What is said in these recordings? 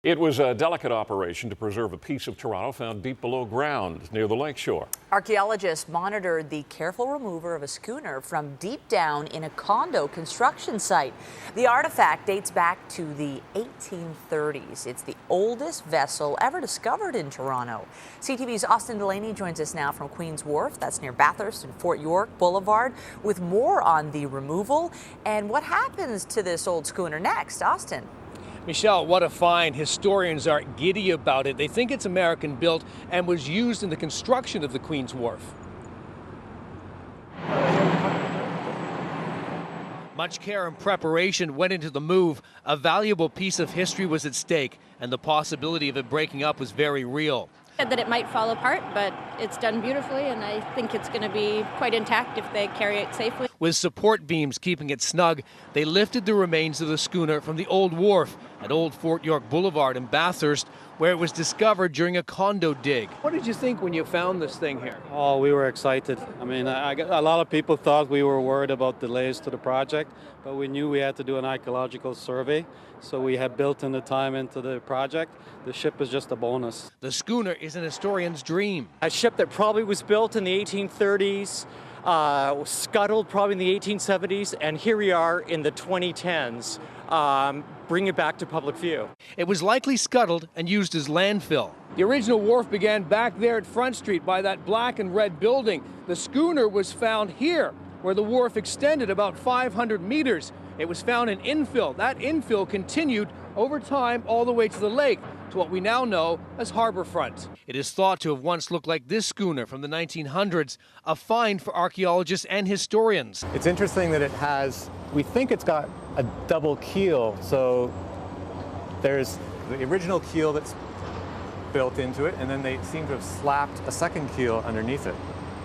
It was a delicate operation to preserve a piece of Toronto found deep below ground near the lakeshore. Archaeologists monitored the careful removal of a schooner from deep down in a condo construction site. The artifact dates back to the 1830s. It's the oldest vessel ever discovered in Toronto. CTV's Austin Delaney joins us now from Queen's Wharf, that's near Bathurst and Fort York Boulevard, with more on the removal and what happens to this old schooner next. Austin. Michelle, what a find. Historians are giddy about it. They think it's American built and was used in the construction of the Queen's Wharf. Much care and preparation went into the move. A valuable piece of history was at stake, and the possibility of it breaking up was very real. That it might fall apart, but it's done beautifully, and I think it's going to be quite intact if they carry it safely. With support beams keeping it snug, they lifted the remains of the schooner from the old wharf at Old Fort York Boulevard in Bathurst, where it was discovered during a condo dig. What did you think when you found this thing here? Oh, we were excited. I mean, a lot of people thought we were worried about delays to the project, but we knew we had to do an archaeological survey, so we had built in the time into the project. The ship is just a bonus. The schooner is an historian's dream. A ship that probably was built in the 1830s, scuttled probably in the 1870s, and here we are in the 2010s. Bring it back to public view. It was likely scuttled and used as landfill. The original wharf began back there at Front Street by that black and red building. The schooner was found here, where the wharf extended about 500 meters. It was found in infill. That infill continued over time all the way to the lake, to what we now know as Harborfront. It is thought to have once looked like this schooner from the 1900s, a find for archaeologists and historians. It's interesting that it has, we think it's got a double keel, so there's the original keel that's built into it, and then they seem to have slapped a second keel underneath it.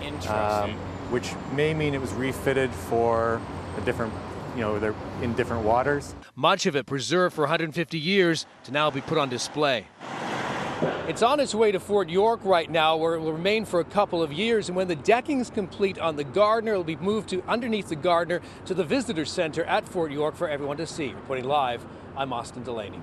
Interesting. Which may mean it was refitted for a different, they're in different waters. Much of it preserved for 150 years to now be put on display. It's on its way to Fort York right now, where it will remain for a couple of years, and when the decking's complete on the Gardner, it will be moved to underneath the Gardner to the visitor center at Fort York for everyone to see. Reporting live, I'm Austin Delaney.